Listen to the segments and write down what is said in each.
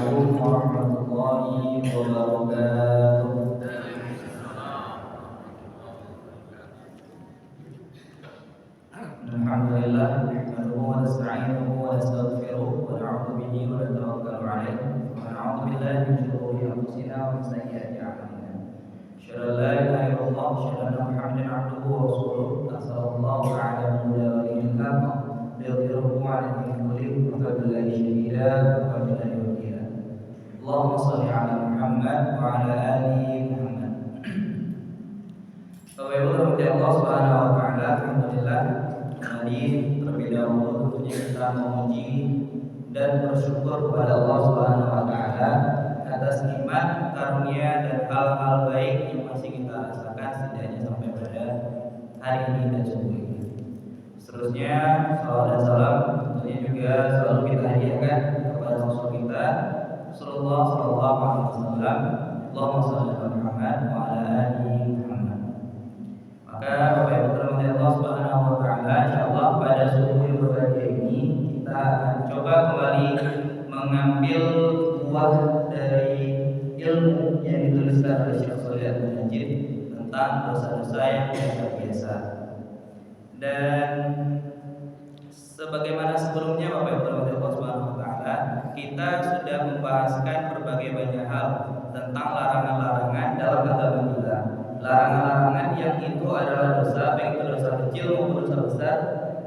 Assalamualaikum warahmatullahi wabarakatuh. Alhamdulillah, nahmaduhu wa nasta'inuhu wa nastaghfiruh wa na'udzu bihi wa natawakkalu 'alaihi wa na'udzu billahi min shururi anfusina wa min sayyiati a'malina. Asyhadu an la ilaha illallah wa asyhadu anna Muhammadan 'abduhu wa rasuluh. Sallallahu 'ala muhammadin wa alihi wa sahbihi yadhhiruhu 'ala dini kullihi wa kafa billahi shahida wa billahi wakila. Allahumma shalli 'ala Muhammad wa 'ala ali Muhammad. Bapak Ibu rahmati Allah Subhanahu wa taala, alhamdulillah. Tadi terlebih dahulu tentunya kita memuji dan bersyukur kepada Allah Subhanahu wa taala atas nikmat, karunia dan hal-hal baik yang masih kita rasakan setidaknya sampai pada hari ini dan subuh ini. Seterusnya salawat dan salam tentunya juga selalu kita hadiahkan kepada Rasul kita Rasulullah sallallahu alaihi wasallam. Allahumma shalli ala Muhammad wa ala ali Muhammad. Maka Bapak Ibu rahmati Allah Subhanahu wa taala, insyaallah pada subuh yang berbahagia ini kita akan coba kembali mengambil buah dari ilmu yang dituliskan oleh Syekh Shalih Al-Munajjid tentang dosa-dosa yang biasa. Dan sebagaimana sebelumnya Bapak Ibu rahmati Allah Subhanahu wa taala, kita sudah membahaskan berbagai banyak hal tentang larangan-larangan dalam agama kita. Larangan-larangan yang itu adalah dosa, baik itu dosa kecil maupun dosa besar,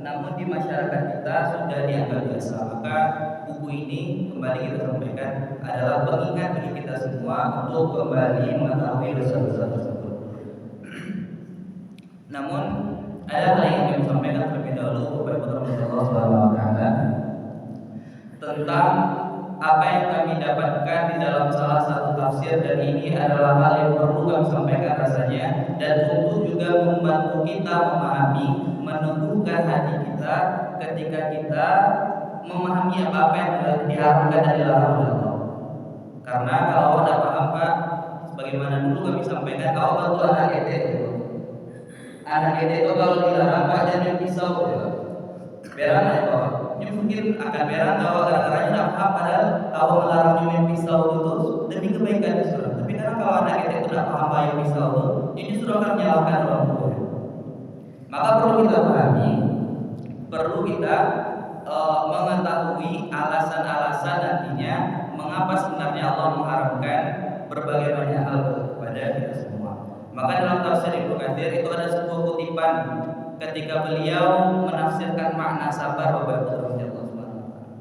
namun di masyarakat kita sudah dianggap biasa. Maka buku ini kembali kita sampaikan adalah pengingat bagi kita semua untuk kembali mengetahui dosa-dosa tersebut. Namun ada hal yang kami sampaikan terlebih dahulu kepada Allah Subhanahu wa taala tentang apa yang kami dapatkan di dalam salah satu tafsir, dan ini adalah hal yang perlu kami sampaikan rasanya, dan untuk juga membantu kita memahami, menumbuhkan hati kita ketika kita memahami apa yang diharamkan dan dilarang oleh Allah. Karena kalau ada paham Pak, sebagaimana dulu kami sampaikan, kalau bantu anak itu kalau dilarang Pak jangan pisau ya. Berang ya Pak. Ini mungkin akan berang kalau gara-gara tidak paham, padahal Allah melarang nyumin pisau itu demi kebaikan justru. Tapi karena kalau anak itu tidak paham bahaya pisau itu, ini justru akan menyalahkan orang tua. Maka perlu kita pahami, perlu kita mengetahui alasan-alasan nantinya mengapa sebenarnya Allah mengharamkan berbagai banyak hal kepada kita semua. Maka dalam tafsir Ibnu Katsir itu ada sebuah kutipan ketika beliau menafsirkan makna sabar, Bapak Ibu rahmati Allah Subhanahu wa taala.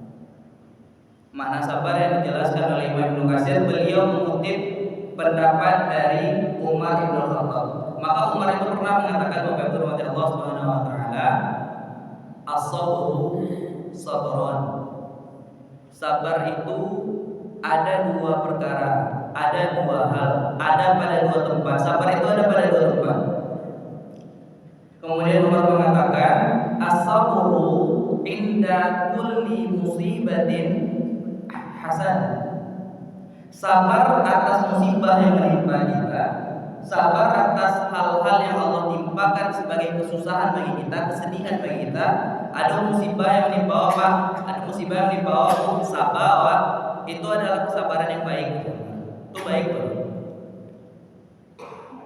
Makna sabar yang dijelaskan oleh Imam Ibnu Katsir, beliau mengutip pendapat dari Umar bin Khattab. Maka Umar itu pernah mengatakan, Bapak Ibu rahmati Allah Subhanahu wa taala, as-sabru sabron. Sabar itu ada dua perkara, ada dua hal, ada pada dua tempat. Sabar itu ada pada dua tempat. Kemudian Umar mengatakan, as-sabru inda kulli musibatin hasan. Sabar atas musibah yang menimpa kita, sabar atas hal-hal yang Allah timpakan sebagai kesusahan bagi kita, kesedihan bagi kita. Ada musibah yang menimpa apa? Ada musibah yang menimpa Allah, sabar itu adalah kesabaran yang baik. Itu baik.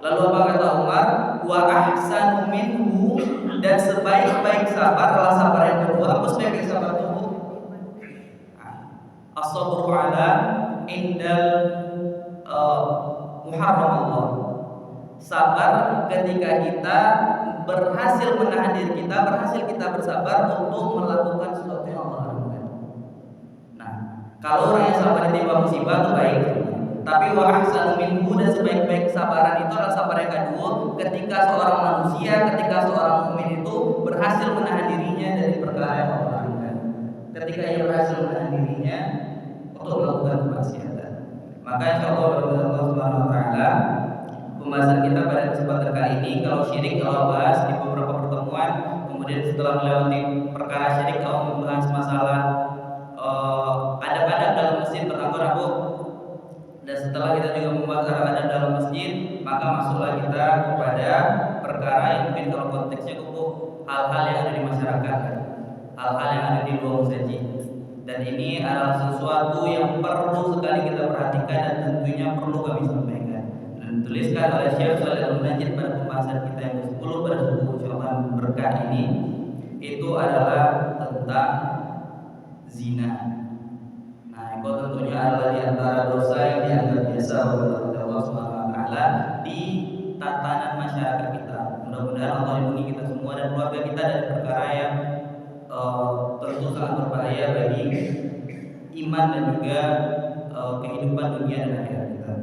Lalu apa kata Umar? Wa ahsanu minhu, dan sebaik-baik sabar adalah sabar yang kedua. Apa sebaik-baik sabar itu? As-sabru ala indal muharram Allah. Sabar ketika kita berhasil menahan diri kita, berhasil kita bersabar untuk melakukan sesuatu yang Allah haramkan. Nah, kalau orang yang sabar ditimpa musibah itu baik. Tapi wa ahsanu minhu, dan sebaik-baik kesabaran itu adalah sabar yang kedua, ketika seorang manusia, ketika seorang mukmin itu berhasil menahan dirinya dari perkara yang Allah haramkan. Ketika ia berhasil menahan dirinya untuk melakukan kemaksiatan. Maka insyaallah Allah Subhanahu wa taala, pembahasan kita pada kesempatan kali ini kalau syirik Allah bahas di beberapa pertemuan, kemudian setelah melewati perkara syirik Allah membahas masalah adab-adab dalam masjid tentang Rabu. Dan setelah kita juga membahas adab-adab dalam masjid, maka masuklah kita kepada perkara yang mungkin kalau konteksnya cukup hal-hal yang ada di masyarakat, hal-hal yang ada di luar masjid. Dan ini adalah sesuatu yang perlu sekali kita perhatikan dan tentunya perlu kami sampaikan. Dan dituliskan oleh Syekh Shalih Al-Munajjid pada pembahasan kita yang ke-10 pada buku Syaitan Berkah ini, itu adalah tentang zina. Nah, itu tentunya adalah di antara dosa yang dianggap biasa oleh Allah Subhanahu wa taala di tatanan masyarakat kita. Mudah-mudahan Allah lindungi kita semua dan keluarga kita dari perkara yang tentu sangat berbahaya bagi iman dan juga kehidupan dunia dan akhirat kita.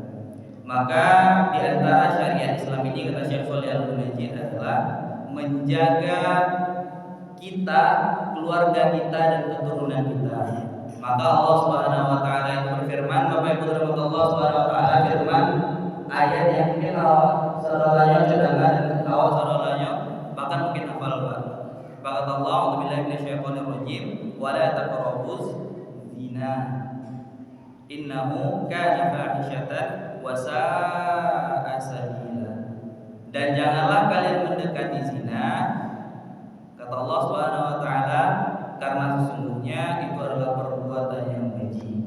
Maka di antara syariat Islam ini, kata Syekh Shalih Al-Munajjid, adalah menjaga kita, keluarga kita dan keturunan kita. Maka Allah Subhanahu wa taala itu berfirman, Bapak Ibu rahmatullah, Allah Subhanahu wa taala firman ayat yang mungkin saudaranya cadangan dan saudaranya bahkan mungkin hafal Pak. Kata Allah, "A'udzubillahi minasyaitonir rajim, wa la taqrabuz zina. Innahu kana fahishatan wa sa'a sabila." Dan janganlah kalian mendekati zina, kata Allah Subhanahu wa taala, karena sesungguhnya itu adalah perbuatan yang keji.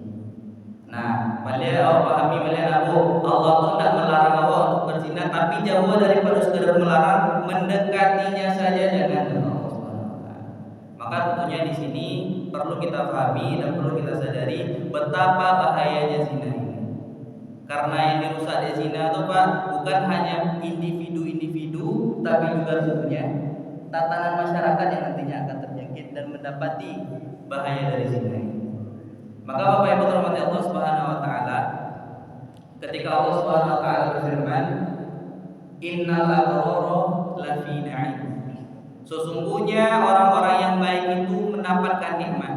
Nah, beliau pahami Abu, Allah itu tidak melarang Allah untuk berzina, tapi jauh daripada sekedar melarang, mendekatinya saja jangan. Maka tentunya di sini perlu kita pahami dan perlu kita sadari betapa bahayanya zina ini. Karena yang dirusak dari zina itu Pak bukan hanya individu-individu, tapi juga tentunya tatanan masyarakat yang nantinya akan terjangkit dan mendapati bahaya dari zina ini. Maka Bapak Ibu rahmati Allah Subhanahu wa taala, ketika Allah Subhanahu wa taala berfirman, "Innal abrara lafi na'im." Sesungguhnya orang-orang yang baik itu mendapatkan nikmat.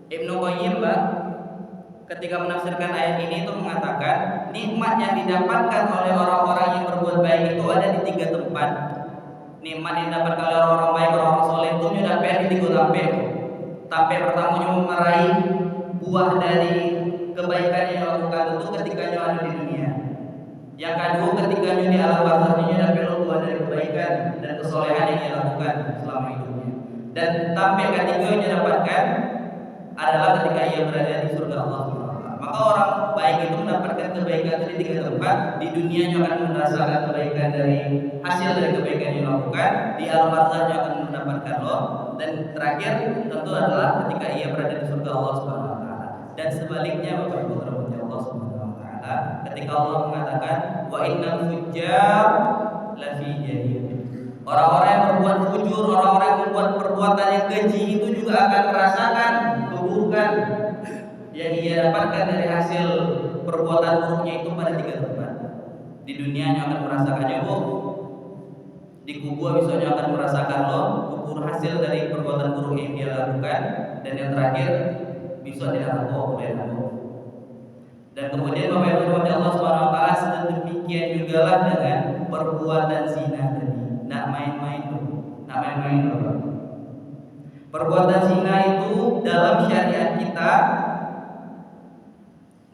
Ibnu Qayyim ketika menafsirkan ayat ini itu mengatakan nikmat yang didapatkan oleh orang-orang yang berbuat baik itu ada di 3 tempat. Nikmat yang didapatkan oleh orang-orang baik, orang-orang soleh itu dapat di 3 tempat. Tempat pertamanya meraih buah dari kebaikan yang dilakukan itu ketika ada di dunia. Yang kedua ketika di alam barzahnya dapat buah dari kebaikan dan kesolehan yang dilakukan selama hidupnya. Dan sampai ketiga yang didapatkan adalah ketika ia berada di surga Allah. Maka orang baik itu mendapatkan kebaikan dari 3 tempat. Di dunianya akan merasakan kebaikan dari hasil dari kebaikan yang dilakukan, di alam barzahnya akan mendapatkan loh, dan terakhir tentu adalah ketika ia berada di surga Allah Subhanahu wa taala. Dan sebaliknya Bapak Ibu rahmati Allah Subhanahu wa taala, ketika Allah mengatakan wa innal fujjar lafi jahim. Orang-orang yang berbuat fujur, orang-orang yang membuat perbuatan yang keji itu juga akan merasakan keburukan yang ia dapatkan dari hasil perbuatan buruknya itu pada 3 tempat. Di dunianya akan merasakannya di kubur misalnya akan merasakan kubur hasil dari perbuatan buruk yang dia lakukan, dan yang terakhir bisa neraka oleh Allah. Dan kemudian Bapak Ibu Allah Subhanahu wa taala sedemikian juga lah dengan perbuatan zina tadi. Nak main-main Bapak. Perbuatan zina itu dalam syariat kita,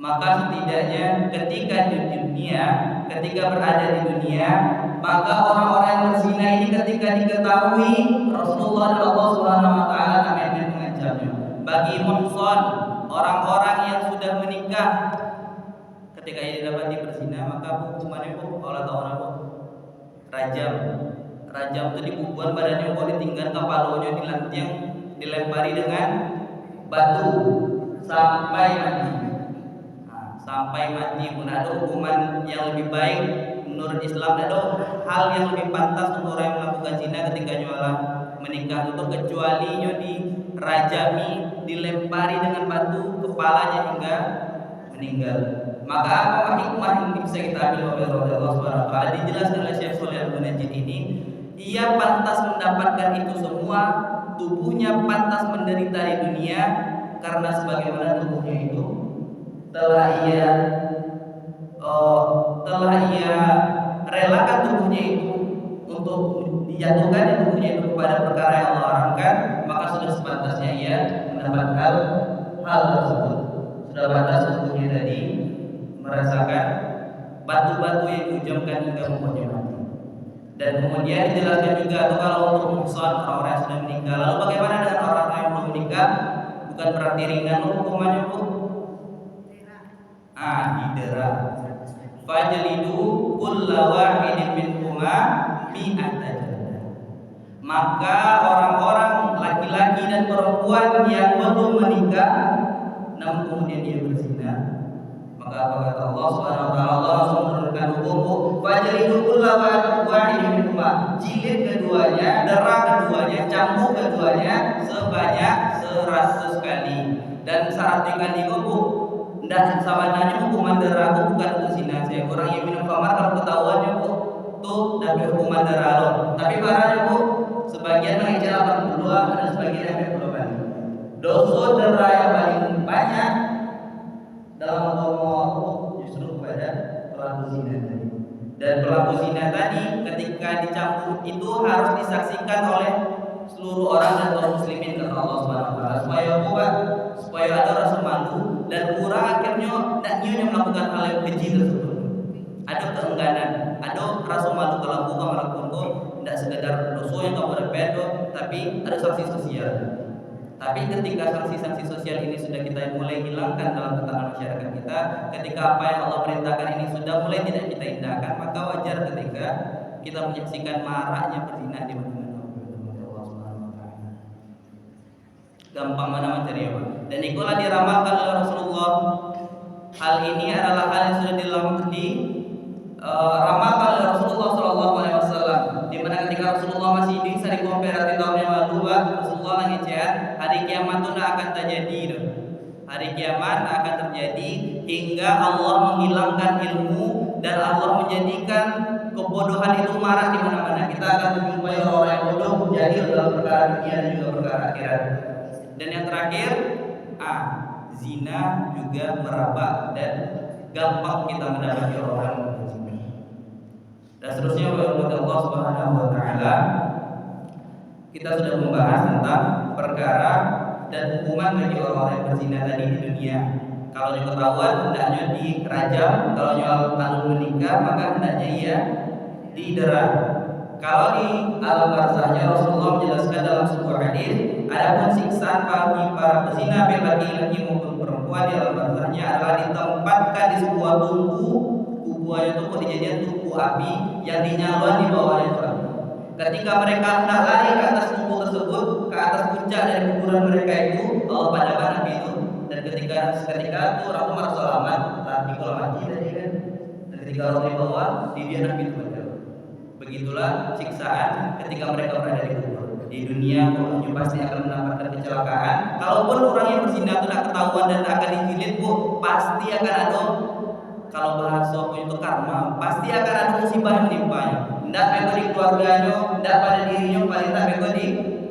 maka setidaknya ketika di dunia, ketika berada di dunia, maka orang-orang yang berzina ini ketika diketahui Rasulullah dan Allah Subhanahu wa taala akan mengancamnya. Bagi muhsan, orang-orang yang sudah menikah, ketika ia didapati berzina, maka hukumannya Allah taala rajam. Rajam itu dipukul badannya, ditinggal kepalanya dilantiang, dilempari dengan batu sampai mati. Sampai mati pun ada hukuman yang lebih baik menurut Islam. Ada hal yang lebih pantas untuk orang yang melakukan zina ketika nyola menikah itu kecuali dirajami, dilempari dengan batu kepalanya hingga meninggal. Maka apa hikmah yang bisa kita ambil oleh Allah Subhanahu wa taala? Dijelaskan oleh Syekh Shalih Al-Munajjid ini, ia pantas mendapatkan itu semua, tubuhnya pantas menderita di dunia karena sebagaimana tubuhnya itu telah ia relakan tubuhnya itu untuk dijatuhkan tubuhnya itu kepada perkara yang Allah haramkan, maka sudah sepantasnya ia mendapatkan hal tersebut. Sudah pantas tubuhnya tadi merasakan batu-batu yang dihujamkan hingga membuatnya mati. Dan kemudian dijelaskan juga kalau untuk muhsan, orang-orang yang sudah menikah. Lalu bagaimana dengan orang yang belum menikah? bukan berarti ringan hukumannya Bu. Didera. Fajlidu kulla wahidin minhuma mi'ata jaldah. Maka orang-orang laki-laki dan perempuan yang belum menikah namun kemudian dia berzina, maka apa kata Allah Subhanahu wa taala? Allah langsung menurunkan hukum fajlidu kulla wahidin minhuma. Jilid keduanya, dera keduanya, cambuk keduanya sebanyak 100 kali. Dan syarat nikah itu Bu, ndak sabananya hukuman dera itu bukan untuk zina. Saya orang yang minum khamar kalau ketahuannya Bu, tuh dapat hukuman dera loh. Tapi barangnya Bu, sebagian mengejar 82, ada sebagian yang 20 kali. Dosa dera yang paling banyak dalam agama justru kepada pelaku zina tadi. Dan pelaku zina tadi ketika dicambuk itu harus disaksikan oleh seluruh orang dan kaum muslimin kata Allah Subhanahu wa taala supaya ada rasa malu dan kurang akhirnya tidak nyonya melakukan hal yang keji tersebut. Ada keengganan, ada rasa malu kalau buka melakukan tidak sekedar dosa yang kamu dapat, tapi ada sanksi sosial. Tapi ketika sanksi-sanksi sosial ini sudah kita mulai hilangkan dalam tatanan masyarakat kita, ketika apa yang Allah perintahkan ini sudah mulai tidak kita indahkan, maka wajar ketika kita menyaksikan maraknya berzina di mana-mana. Allah Subhanahu wa taala. Gampang mana mencari apa? Dan itulah diramalkan oleh Rasulullah. Hal ini adalah hal yang sudah diramalkan oleh Rasulullah sallallahu alaihi wasallam. Di mana ketika Rasulullah masih hidup sering komparatif tahun yang lalu, Rasulullah ngecek hari kiamat itu akan terjadi. Hari kiamat akan terjadi hingga Allah menghilangkan ilmu dan Allah menjadikan kebodohan itu marak di mana-mana. Kita akan menjumpai orang yang bodoh, jahil dalam perkara dunia dan juga perkara akhirat. Dan yang terakhir, zina juga merabak dan gampang kita mendapati orang berzina. Dan seterusnya oleh Allah Subhanahu wa taala kita sudah membahas tentang perkara dan hukuman bagi orang yang berzina tadi di dunia. Kalau ketahuan hendaknya dirajam, kalau nyoal tanun menikah maka hendaknya ia didera. Kalau di alam barzahnya Rasulullah menjelaskan dalam sebuah hadis, adapun siksaan bagi para pezina baik laki-laki maupun perempuan di alam barzahnya adalah ditempatkan di sebuah tungku. Kubuannya itu dijadikan tungku api yang dinyalakan di bawahnya itu api. Ketika mereka hendak lari ke atas tungku tersebut, ke atas puncak dari kuburan mereka itu, Allah padamkan api itu. Dan ketika itu orang merasa selamat, tapi kalau mati tadi kan. Dan ketika orang di bawah, dibiarkan api itu. Begitulah siksaan ketika mereka berada di kubur. Di dunia orang pasti akan mendapatkan kecelakaan. Kalaupun orang yang berzina itu tidak ketahuan dan akan dijilid, pasti akan ada, kalau bahasa itu karma, pasti akan ada musibah yang menimpanya. Tidak bego di keluarganya, tidak pada dirinya, paling tak bego di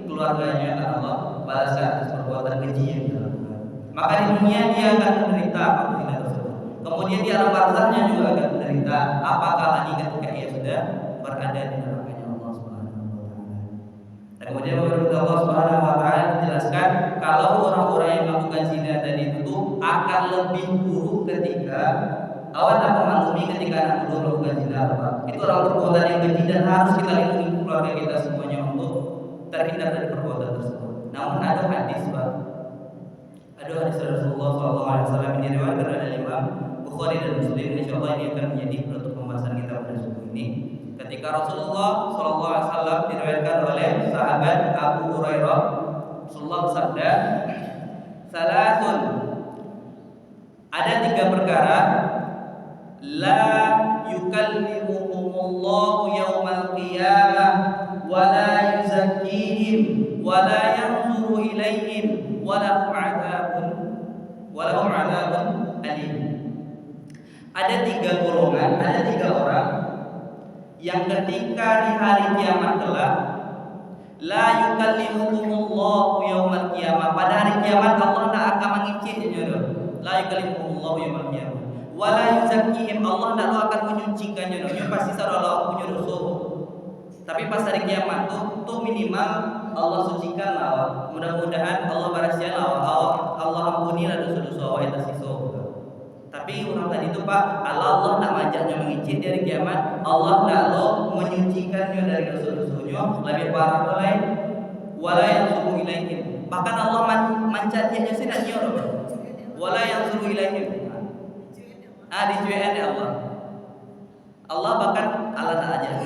keluarganya. Karena Allah balas atas perbuatan keji yang dilakukan. Maka di dunia dia akan menderita apabila tersebut. Kemudian di alam barzahnya juga akan menderita. Apakah lagi ketika ia sudah berada di neraka Allah Subhanahu wa taala. Dan kemudian Allah Subhanahu wa taala menjelaskan kalau orang-orang yang melakukan zina tadi itu akan lebih buruk ketika awan tak memaklumi ketika anak muda melakukan zina. Itu adalah perbuatan yang keji dan harus kita lindungi keluarga kita semuanya untuk terhindar dari perbuatan tersebut. Namun ada hadis Rasulullah SAW yang diriwayatkan oleh Imam Bukhari dan Muslim. Insyaallah ini akan menjadi penutup pembahasan kita pada subuh ini. Ketika Rasulullah SAW diriwayatkan oleh sahabat Abu Hurairah, Rasulullah bersabda, "Salasun, ada 3 perkara, la yukallimuhumullahu yaumal qiyamah wa la yuzakkihim wa la yanzuru ilaihim wa lahum adzabun alim." Ada 3 golongan, ada 3 orang yang ketika di hari kiamat kelak la yukallimuhumullahu yaumal qiyamah, pada hari kiamat Allah tidak akan mengicitnya. La yukallimuhumullahu yaumal qiyamah wa la yuzakkihim, Allah tidak akan menyucikannya. Dia pasti saudara punya dosa. Tapi pas hari kiamat tuh minimal Allah sucikan lah. Mudah-mudahan Allah barasya lah, Allah ampuni lah dosa-dosa awak itu sisa. Tapi orang tadi itu Allah tak majaknya mengicit dari kiamat, Allah tak menyucikannya dari dosa-dosanya, lebih parah oleh wala yang subuh ilaihim. Bahkan Allah mencarinya sudah nyor. Wala yang suruh ilaihim. Dicuekan ya Allah. Allah bahkan Allah aja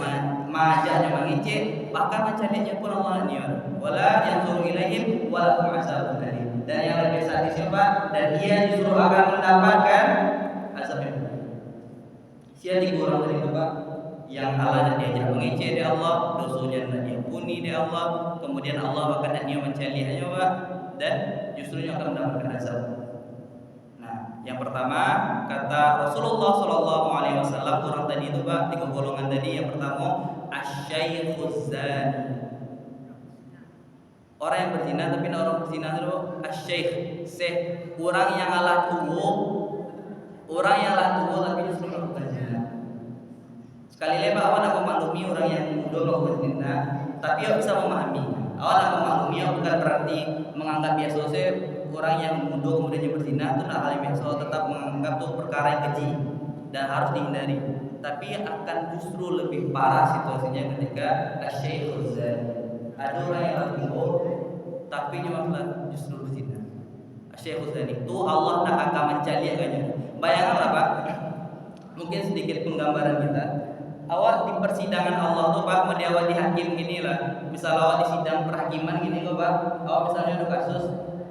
majanya mengicik, bahkan mencarinya pun Allah nyor. Wala yang suruh ilaihim wala azabun alim. Dan yang lebih sadis siapa? Dan ia justru akan mendapatkan azab yang berat. Siapa dikurang dari Bapak? Yang Allah diajak mengicik di Allah, dosanya nak diampuni di Allah, kemudian Allah bahkan nak dia menceliaknya Pak, dan justru yang akan mendapatkan azab. Nah, yang pertama kata Rasulullah SAW orang tadi itu Pak, tiga golongan tadi. Yang pertama asyaikhuz zani, orang yang berzina, tapi orang berzina itu asyaikh, orang yang alah tua, tapi justru melakukan zina. Sekali lagi awak nak memaklumi orang yang muda melakukan zina, tapi awak bisa memahami. Awak nak memaklumi bukan berarti menganggap biasa orang yang muda kemudian berzina itu nak hal yang biasa, tetap menganggap itu perkara yang keji dan harus dihindari. Tapi akan justru lebih parah situasinya ketika asyaikhuz zani. Ada orang yang tua tapi dia malah justru berzina. Asyaikhuz zani itu Allah tak akan mencaliakannya. Bayangkanlah Pak, mungkin sedikit penggambaran kita. Awak di persidangan Allah tuh Pak, mau awak di hakim gini lah. Misal awak di sidang perhakiman gini kok Pak, awak misalnya ada kasus.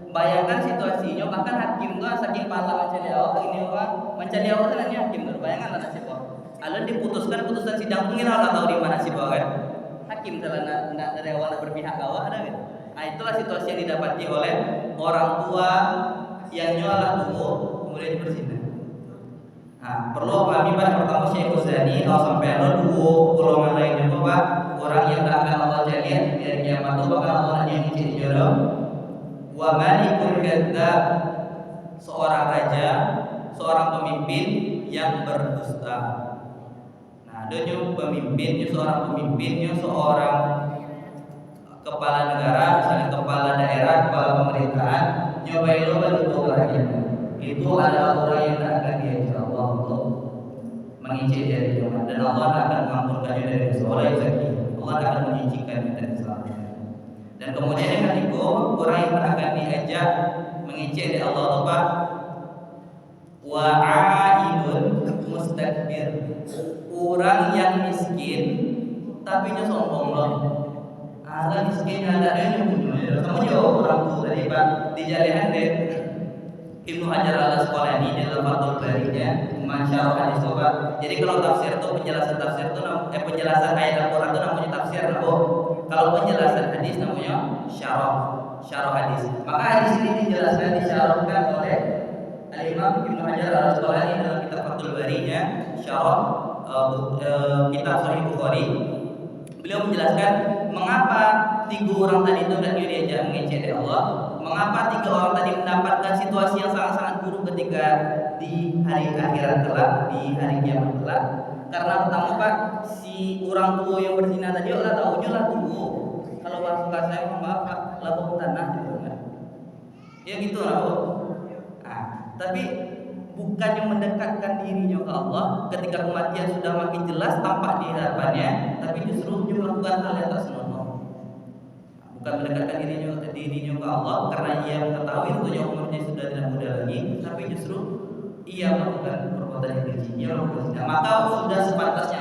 Bayangkan situasinya, bahkan hakim tuh saking pala mencari awak ini Pak, mencari awak kan hakim tuh. Bayangkan lah nasib awak. Alun diputuskan putusan sidang mungkin awak tahu di mana sih Pak kan? Hakim telah nak dari awal nak berpihak awak ada gitu. Nah itulah situasi yang didapati oleh orang tua yang nyolah tua kemudian berzina. Nah, perlu pahami Pak, pertama syaikhuz zani, kalau sampai ada dua golongan lain juga Pak, orang yang tak akan Allah jadian dari kiamat itu bakal Allah yang ngicik jodoh. Wa malikul kadzdzab, seorang raja, seorang pemimpin yang berdusta. Nah, adanya pemimpinnya seorang kepala negara, misalnya kepala daerah, kepala pemerintahan, nyobain lo untuk rakyat. Itu adalah orang yang tak akan diajar Allah untuk mengicik dari jemaah, dan Allah akan mengampunkannya dari dosa. Allah akan menyucikannya dari kesalahan. Dan kemudian yang ketiga, orang yang akan diajak mengicik dari Allah itu Pak, wa'aidun mustakbir, orang yang miskin tapi nya sombong loh. Ada miskin ada yang punya. Kamu jauh orang tua tadi Pak, dijalihan deh Ibnu Hajar al-Asqalani dalam Fathul Bari-nya mensyarah hadis Pak. Jadi kalau tafsir itu penjelasan tafsir itu penjelasan ayat Al-Qur'an itu namanya tafsir, kalau penjelasan hadis namanya syarah hadis. Maka hadis ini dijelaskan disyarahkan oleh Al-Imam Ibnu Hajar al-Asqalani dalam kitab Fathul Bari-nya syarah kitab Sahih Bukhari. Beliau menjelaskan mengapa tiga orang tadi itu dan diajak mengecek dari Allah. Mengapa tiga orang tadi mendapatkan situasi yang sangat-sangat buruk ketika di hari akhirat kelak, di hari kiamat kelak? Karena pertama Pak, si orang tua yang berzina tadi Allah tahunya lah tua. Kalau bahasa saya maaf Pak, labung tanah gitu kan. Ya gitu lah. Tapi bukan yang mendekatkan dirinya ke Allah ketika kematian sudah makin jelas tampak di hadapannya, tapi justru dia melakukan hal yang tak senonoh. Bukan mendekatkan dirinya ke Allah karena ia mengetahui tentunya umurnya sudah tidak muda lagi, tapi justru ia melakukan perbuatan yang keji, ia melakukan zina. Maka sudah sepantasnya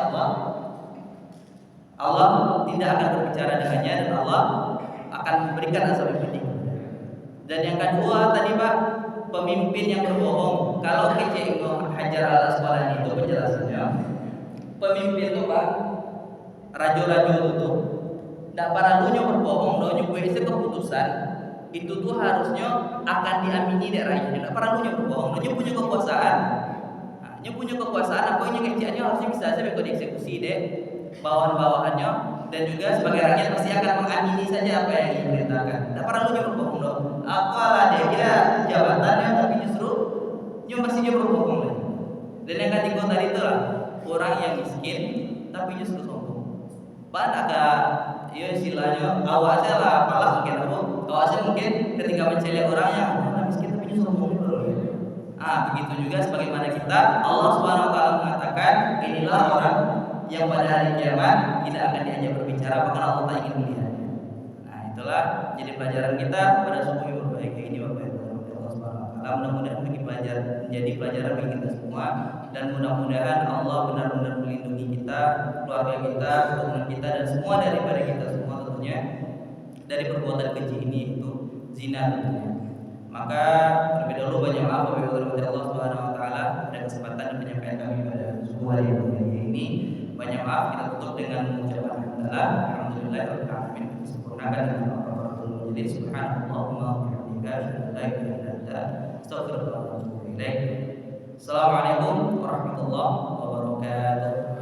Allah tidak akan berbicara dengannya dan Allah akan memberikan azab yang pedih. Dan yang kedua tadi Pak, pemimpin yang berbohong. Kalau kece Ibnu Hajar al-Asqalani itu penjelasannya, pemimpin itu Pak, raja-raja itu tidak paralunya berbohong, doanya gue isi keputusan itu tuh harusnya akan diamini dari rakyatnya. Tidak paralunya berbohong, dia punya kekuasaan. Dia punya kekuasaan, apa yang keceannya harusnya bisa saja kalau dieksekusi deh bawahan-bawahannya, dan juga sebagai rakyat pasti akan mengamini saja apa yang diperintahkan. Tidak paralunya berbohong dong. Apalah dia kira jabatannya tapi justru dia mestinya berbohong. Dan yang ketiga tadi itu lah orang yang miskin tapi justru sombong. Bahkan agak ya istilahnya awasnya lah, apalah mungkin awasnya mungkin ketika mencela orang yang miskin tapi justru sombong gitu. Begitu juga sebagaimana kita, Allah Subhanahu wa taala mengatakan inilah orang yang pada hari kiamat tidak akan diajak berbicara bahkan Allah tak ingin melihatnya. Nah, itu itulah jadi pelajaran kita pada subuh yang berbahagia ini Bapak Ibu Allah Subhanahu wa taala. Mudah-mudahan menjadi pelajaran bagi kita semua, dan mudah-mudahan Allah benar-benar melindungi kita, keluarga kita, keturunan kita, dan semua daripada kita semua tentunya dari perbuatan keji ini, itu zina tentunya. Maka terlebih dahulu banyak maaf Bapak Ibu Allah Subhanahu wa taala pada kesempatan dan penyampaian kami pada subuh hari yang berbahagia ini. Banyak maaf, kita tutup dengan mengucapkan alhamdulillahirabbil alamin. Sempurnakan dengan Al-Qur'anul Majid. Subhanallahumma wa bihamdika asyhadu an la ilaha illa anta astaghfiruka wa atubu ilaik. Assalamualaikum warahmatullahi wabarakatuh.